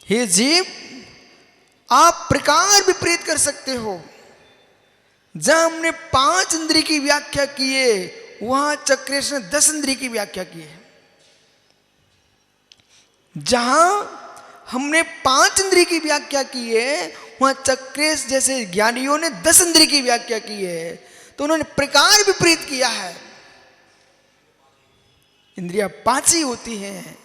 हे जीव, आप प्रकार विपरीत कर सकते हो। जहां हमने 5 इंद्रिय की व्याख्या की है, वहां चक्रेश ने 10 इंद्रिय की व्याख्या की है। जहां हमने 5 इंद्रिय की व्याख्या की है, वहां चक्रेश जैसे ज्ञानियों ने 10 इंद्रिय की व्याख्या की है। तो उन्होंने प्रकार विपरीत किया है। इंद्रियां 5 ही होती हैं।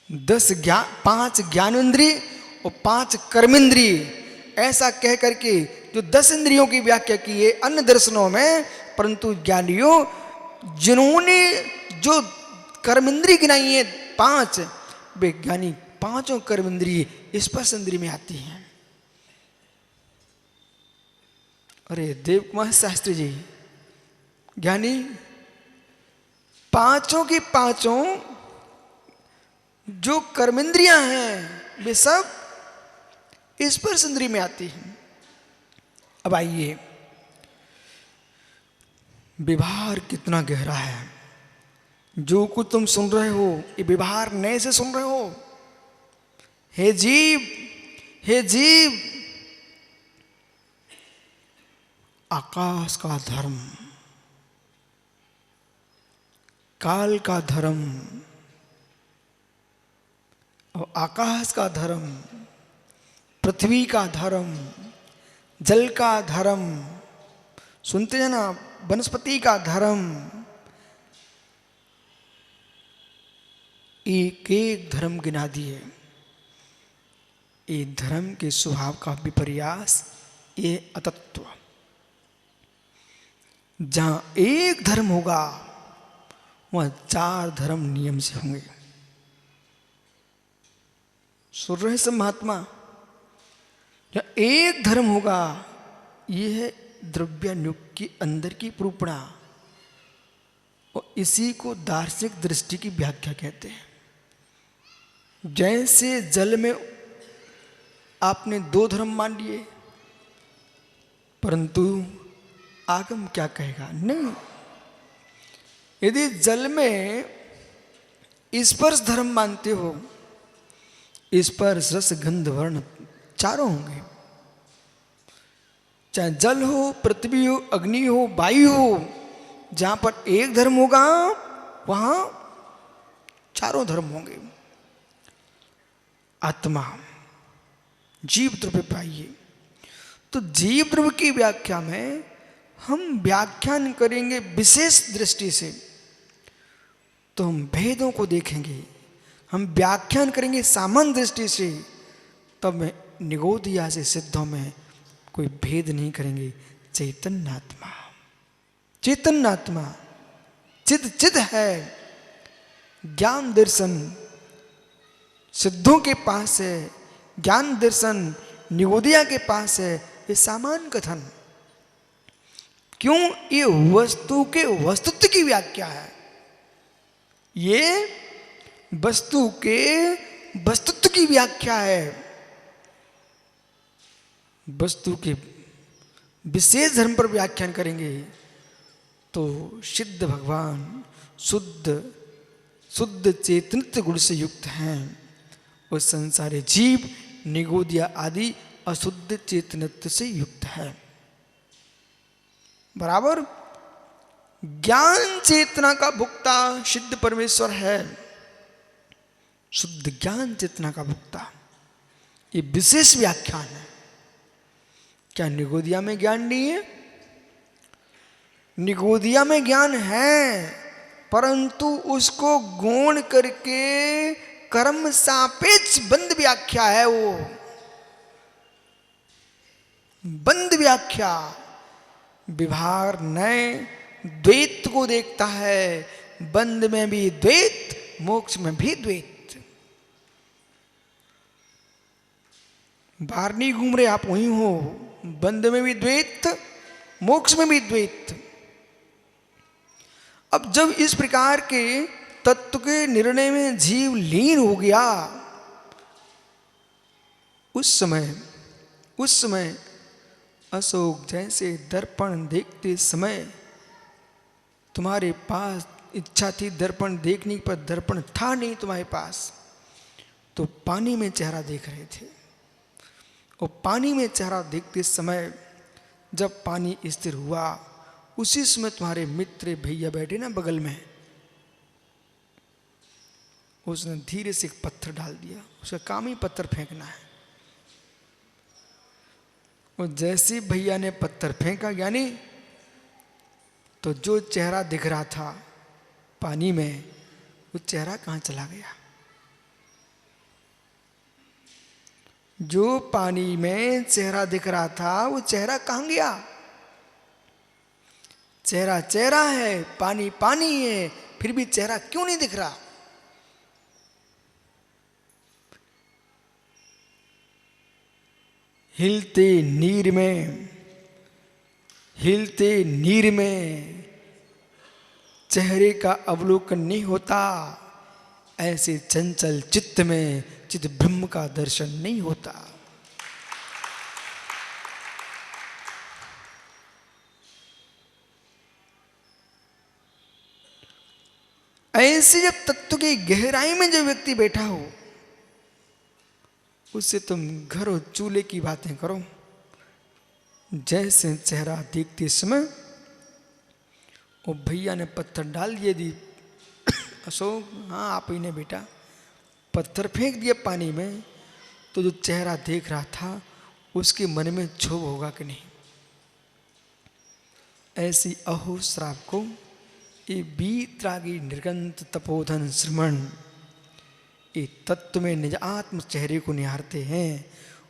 5 ज्ञानेंद्रिय और 5 कर्मेंद्रिय, ऐसा कह करके जो 10 इंद्रियों की व्याख्या की है अन्य दर्शनों में, परंतु ज्ञानियों जिन्होंने जो कर्मेंद्रिय गिनाई है 5, वे ज्ञानी 5 कर्मेंद्रिय स्पर्श इंद्रिय में आती हैं। अरे देव कुमार शास्त्री जी, ज्ञानी 5 की 5 जो कर्मेंद्रियां हैं वे सब स्पर्श इंद्रिय में आती हैं। अब आइए, व्यवहार कितना गहरा है। जो कुछ तुम सुन रहे हो, ये व्यवहार नए से सुन रहे हो। हे जीव, हे जीव, आकाश का धर्म, काल का धर्म और आकाश का धर्म, पृथ्वी का धर्म, जल का धर्म, सुनते हैं ना, वनस्पति का धर्म, एक एक धर्म गिना दिए। ये धर्म के स्वभाव का विपर्यास, ये अतत्व। जहां एक धर्म होगा वहां 4 धर्म नियम से होंगे। सुन रहे सब महात्मा, जहां एक धर्म होगा, यह है द्रव्यानुग की अंदर की प्रूपणा, और इसी को दार्शनिक दृष्टि की व्याख्या कहते हैं। जैसे जल में आपने 2 धर्म मान लिए, परंतु आगम क्या कहेगा? नहीं, यदि जल में स्पर्श धर्म मानते हो, स्पर्श रस गंध वर्ण 4 होंगे। चाहे जल हो, पृथ्वी हो, अग्नि हो, वायु हो, जहां पर एक धर्म होगा वहां 4 धर्म होंगे। आत्मा, जीव द्रव्य पाइए। तो जीव द्रव्य की व्याख्या में हम व्याख्यान करेंगे विशेष दृष्टि से, तो हम भेदों को देखेंगे। हम व्याख्यान करेंगे सामान्य दृष्टि से, तब में निगोदिया से सिद्धों में कोई भेद नहीं करेंगे। चैतन्यात्मा, चैतन्यात्मा चिद चिद है। ज्ञान दर्शन सिद्धों के पास है, ज्ञान दर्शन निगोदिया के पास है। ये सामान्य कथन क्यों? ये वस्तु के वस्तुत्व की व्याख्या है। ये वस्तु के वस्तुत्व की व्याख्या है। वस्तु के विशेष धर्म पर व्याख्यान करेंगे तो सिद्ध भगवान शुद्ध चेतनित्व गुण से युक्त हैं, और संसारी जीव निगोदिया आदि अशुद्ध चेतनित्व से युक्त है। बराबर ज्ञान चेतना का भुक्ता सिद्ध परमेश्वर है। शुद्ध ज्ञान चेतना का भुक्ता, ये विशेष व्याख्यान है। क्या निगोदिया में ज्ञान नहीं है? निगोदिया में ज्ञान है, परंतु उसको गौण करके कर्म सापेक्ष बंद व्याख्या है। वो बंद व्याख्या विभार नए द्वैत को देखता है। बंद में भी द्वैत, मोक्ष में भी द्वैत। बाहर नहीं घूम रहे आप, वहीं हो। बंद में भी द्वैत, मोक्ष में भी द्वैत। अब जब इस प्रकार के तत्व के निर्णय में जीव लीन हो गया, उस समय अशोक जैसे दर्पण देखते समय तुम्हारे पास इच्छा थी दर्पण देखने पर, दर्पण था नहीं तुम्हारे पास। तो पानी में चेहरा देख रहे थे। और पानी में चेहरा देखते समय जब पानी स्थिर हुआ, उसी समय तुम्हारे मित्र भैया बैठे ना बगल में, उसने धीरे से एक पत्थर डाल दिया। उसका काम ही पत्थर फेंकना है। और जैसे भैया ने पत्थर फेंका, यानी तो जो चेहरा दिख रहा था पानी में, वो चेहरा कहाँ चला गया? जो पानी में चेहरा दिख रहा था वो चेहरा कहाँ गया? चेहरा चेहरा है, पानी पानी है, फिर भी चेहरा क्यों नहीं दिख रहा? हिलते नीर में चेहरे का अवलोकन नहीं होता, ऐसे चंचल चित्त में चित ब्रह्म का दर्शन नहीं होता। ऐसे जब तत्व की गहराई में जो व्यक्ति बैठा हो, उससे तुम घर और चूल्हे की बातें करो। जैसे चेहरा देखते समय वो भैया ने पत्थर डाल दिए दी अशोक, हाँ आप ही ने बेटा, पत्थर फेंक दिया पानी में, तो जो चेहरा देख रहा था उसके मन में क्षोभ होगा कि नहीं? ऐसी अहो श्राप को ये बीतरागी निर्गंत तपोधन श्रमण, ये तत्व में निज आत्म चेहरे को निहारते हैं।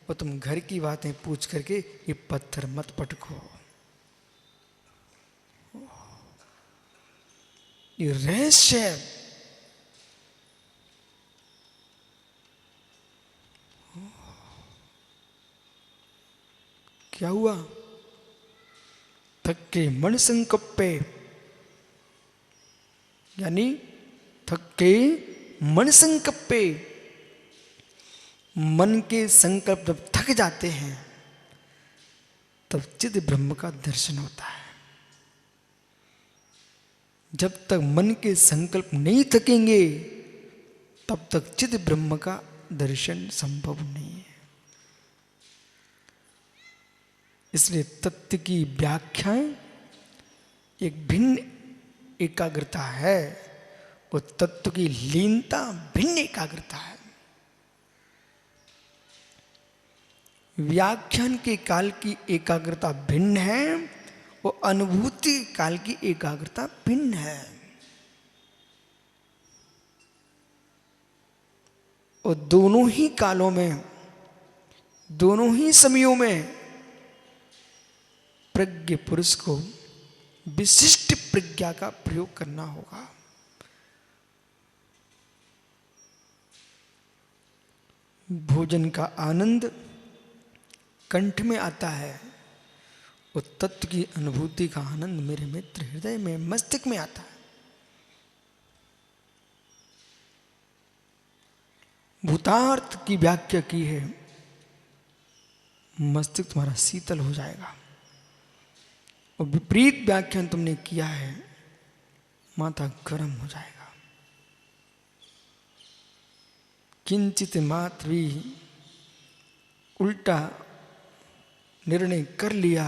और तुम घर की बातें पूछ करके ये पत्थर मत पटको। ये रहस्य है। क्या हुआ? थक्के मन संकप्पे, यानी थक्के मन संकप्पे, मन के संकल्प जब थक जाते हैं तब चिद ब्रह्म का दर्शन होता है। जब तक मन के संकल्प नहीं थकेंगे तब तक चिद ब्रह्म का दर्शन संभव नहीं है। इसलिए तत्व की व्याख्याएं एक भिन्न एकाग्रता है और तत्व की लीनता भिन्न एकाग्रता है। व्याख्यान के काल की एकाग्रता भिन्न है और अनुभूति काल की एकाग्रता भिन्न है। और दोनों ही कालों में, दोनों ही समयों में प्रज्ञ पुरुष को विशिष्ट प्रज्ञा का प्रयोग करना होगा। भोजन का आनंद कंठ में आता है और तत्व की अनुभूति का आनंद मेरे मित्र हृदय में, मस्तिष्क में आता है। भूतार्थ की व्याख्या की है, मस्तिष्क तुम्हारा शीतल हो जाएगा। और विपरीत व्याख्यान तुमने किया है, माथा गर्म हो जाएगा। किंचित मात्र भी उल्टा निर्णय कर लिया,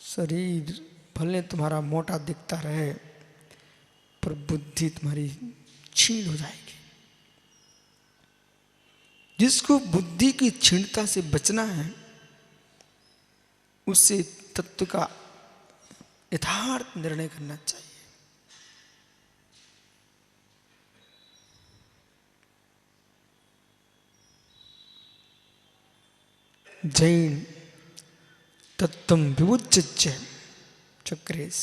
शरीर भले तुम्हारा मोटा दिखता रहे पर बुद्धि तुम्हारी क्षीण हो जाएगी। जिसको बुद्धि की क्षीणता से बचना है उससे तत्व का यथार्थ निर्णय करना चाहिए। जैन तत्वं विमुच्य चक्रेश,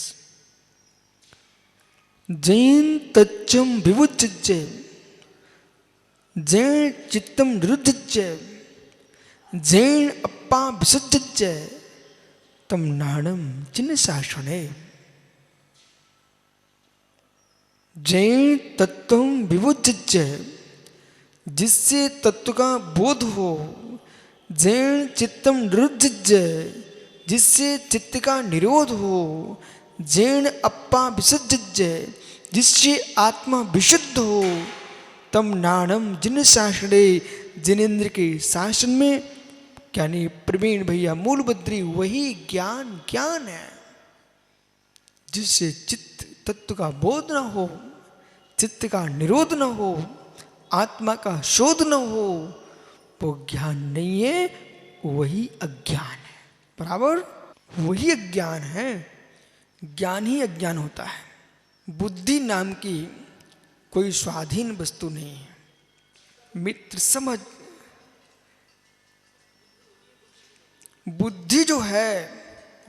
जैन तत्वं विमुच्य, जैन चित्तम निरुद्धस्य, जैन अप्पा विसज्जस्य तम नाणम चिन्ह शासने। जैन तत्वं विमुच्य, जिससे तत्व का बोध हो, जैन चित्तम निरुद्धस्य, जिससे चित्त का निरोध हो, जैन अप्पा विसज्जस्य, जिससे आत्मा विशुद्ध हो, तम नाणम जिन शासने, जिनेन्द्र के शासन में, यानी प्रवीण भैया मूलबद्री वही ज्ञान ज्ञान है जिससे चित्त तत्व का बोध न हो, चित्त का निरोध न हो, आत्मा का शोध न हो, वो ज्ञान नहीं है, वही अज्ञान है। बराबर, वही अज्ञान है। ज्ञान ही अज्ञान होता है। बुद्धि नाम की कोई स्वाधीन वस्तु नहीं है। मित्र समझ, बुद्धि जो है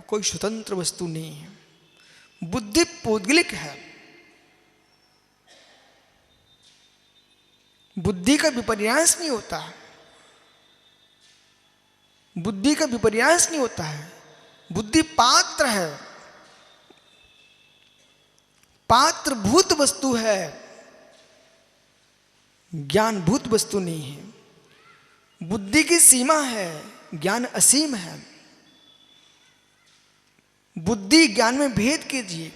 कोई स्वतंत्र वस्तु नहीं है। बुद्धि पौद्गलिक है। बुद्धि का विपर्यास नहीं होता है। बुद्धि का विपर्यास नहीं होता है। बुद्धि पात्र है, पात्रभूत वस्तु है, ज्ञानभूत वस्तु नहीं है। बुद्धि की सीमा है, ज्ञान असीम है। बुद्धि ज्ञान में भेद कीजिए।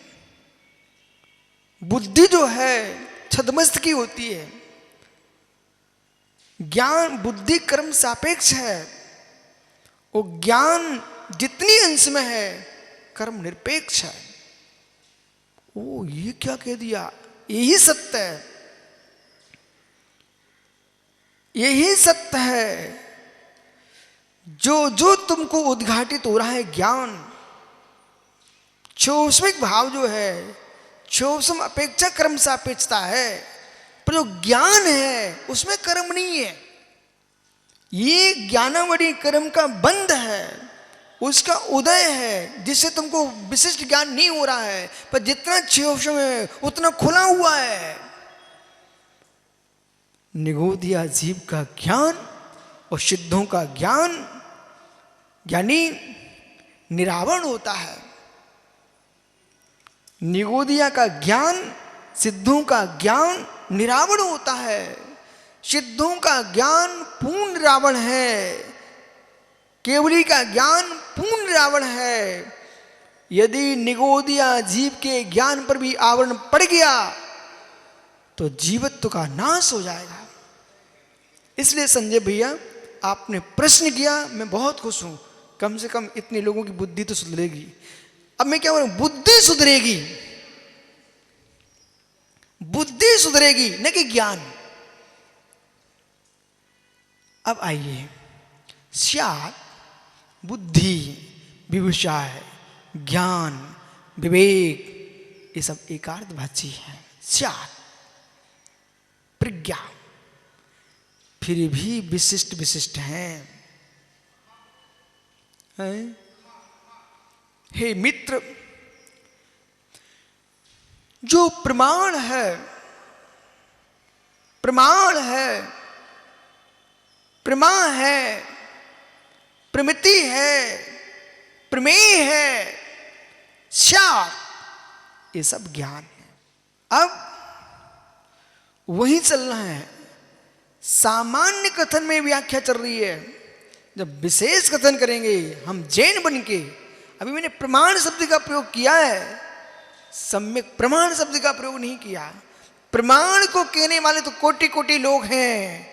बुद्धि जो है छद्मस्त की होती है। ज्ञान, बुद्धि कर्म सापेक्ष है। वो ज्ञान जितनी अंश में है कर्म निरपेक्ष है। ओ, ये क्या कह दिया? यही सत्य है, यही सत्य है। जो जो तुमको उद्घाटित हो रहा है ज्ञान, क्षोष्मिक भाव जो है, क्षोष्म अपेक्षा कर्म सापेक्षता है, पर जो ज्ञान है उसमें कर्म नहीं है। ये ज्ञानावरी कर्म का बंध है, उसका उदय है, जिससे तुमको विशिष्ट ज्ञान नहीं हो रहा है, पर जितना क्षोष्म है उतना खुला हुआ है। निगोदिया जीव का ज्ञान और सिद्धों का ज्ञान यानी निरावरण होता है। निगोदिया का ज्ञान, सिद्धों का ज्ञान निरावरण होता है। सिद्धों का ज्ञान पूर्ण रावण है, केवली का ज्ञान पूर्ण रावण है। यदि निगोदिया जीव के ज्ञान पर भी आवरण पड़ गया तो जीवत्व का नाश हो जाएगा। इसलिए संजय भैया आपने प्रश्न किया, मैं बहुत खुश हूं। कम से कम इतने लोगों की बुद्धि तो सुधरेगी। अब मैं क्या बोलूं, बुद्धि सुधरेगी, बुद्धि सुधरेगी, न कि ज्ञान। अब आइए, स्यात् बुद्धि, विविचार, ज्ञान, विवेक, ये सब एकार्थवाची है। स्यात् प्रज्ञा, फिर भी विशिष्ट विशिष्ट हैं। हे मित्र, जो प्रमाण है, प्रमाण है, प्रमा है, प्रमिति है, प्रमेय है, स्यात्, ये सब ज्ञान है। अब वही चलना है। सामान्य कथन में व्याख्या चल रही है, जब विशेष कथन करेंगे हम जैन बन के। अभी मैंने प्रमाण शब्द का प्रयोग किया है, सम्यक प्रमाण शब्द का प्रयोग नहीं किया। प्रमाण को कहने वाले तो कोटि कोटि लोग हैं,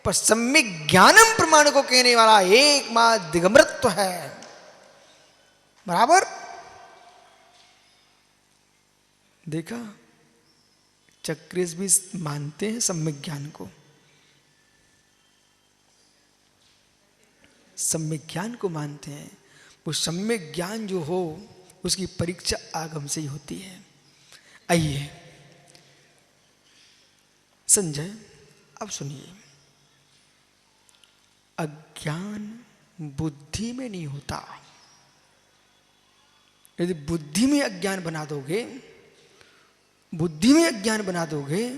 पर सम्यक ज्ञानम प्रमाण को कहने वाला एकमात्र दिगंबरत्व है। बराबर देखा, चक्रेश भी मानते हैं सम्यक ज्ञान को। सम्यक ज्ञान को मानते हैं। वो सम्यक ज्ञान जो हो उसकी परीक्षा आगम से ही होती है। आइए संजय, अब सुनिए, अज्ञान बुद्धि में नहीं होता। यदि बुद्धि में अज्ञान बना दोगे, बुद्धि में अज्ञान बना दोगे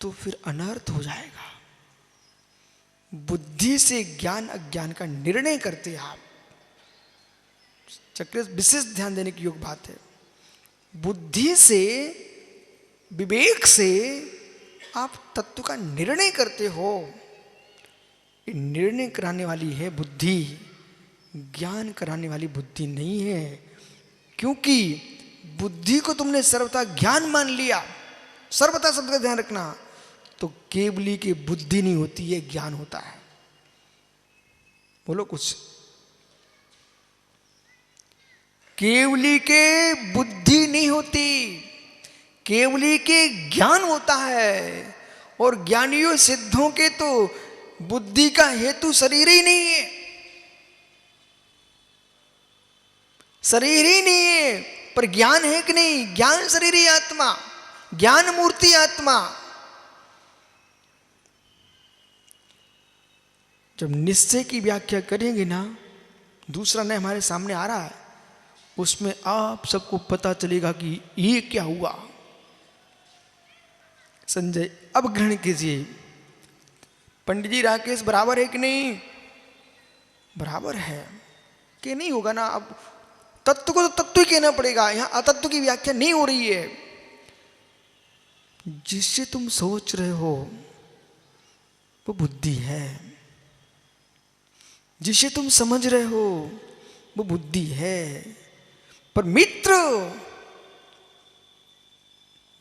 तो फिर अनर्थ हो जाएगा। बुद्धि से ज्ञान अज्ञान का निर्णय करते आप। चक्र विशेष ध्यान देने की योग्य बात है। बुद्धि से, विवेक से आप तत्व का निर्णय करते हो। ये निर्णय कराने वाली है बुद्धि, ज्ञान कराने वाली बुद्धि नहीं है। क्योंकि बुद्धि को तुमने सर्वथा ज्ञान मान लिया, सर्वथा शब्द का ध्यान रखना। तो केवली की बुद्धि नहीं होती है, ज्ञान होता है। बोलो कुछ। केवली के बुद्धि नहीं होती, केवली के ज्ञान होता है। और ज्ञानियों सिद्धों के तो बुद्धि का हेतु शरीर ही नहीं है, शरीर ही नहीं है, पर ज्ञान है कि नहीं? ज्ञान शरीरी आत्मा, ज्ञान मूर्ति आत्मा। जब निश्चय की व्याख्या करेंगे ना, दूसरा नय हमारे सामने आ रहा है, उसमें आप सबको पता चलेगा कि ये क्या हुआ। संजय अब ग्रहण कीजिए। पंडित जी राकेश बराबर है कि नहीं? बराबर है कि नहीं होगा ना। अब तत्व को तो तत्व ही कहना पड़ेगा, यहां अतत्व की व्याख्या नहीं हो रही है। जिससे तुम सोच रहे हो वो बुद्धि है, जिसे तुम समझ रहे हो वो बुद्धि है। पर मित्र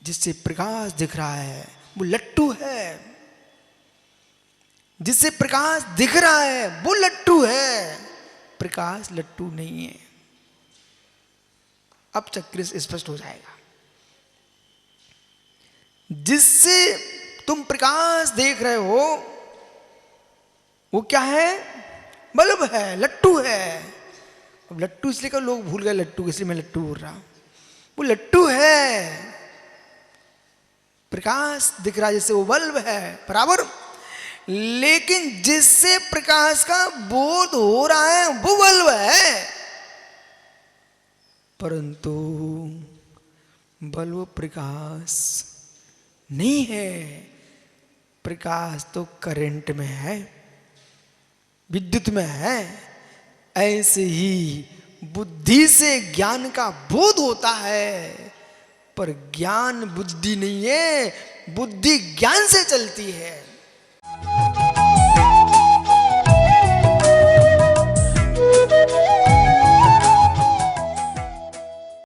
जिससे प्रकाश दिख रहा है वो लट्टू है, जिससे प्रकाश दिख रहा है वो लट्टू है, प्रकाश लट्टू नहीं है। अब चक्र स्पष्ट हो जाएगा। जिससे तुम प्रकाश देख रहे हो वो क्या है? बल्ब है, लट्टू है। अब लट्टू इसलिए का लोग भूल गए लट्टू, इसलिए मैं लट्टू बोल रहा हूं। वो लट्टू है, प्रकाश दिख रहा है जिससे वो बल्ब है, बराबर। लेकिन जिससे प्रकाश का बोध हो रहा है वो बल्ब है, परंतु बल्ब प्रकाश नहीं है। प्रकाश तो करंट में है, विद्युत में है। ऐसे ही बुद्धि से ज्ञान का बोध होता है, पर ज्ञान बुद्धि नहीं है, बुद्धि ज्ञान से चलती है।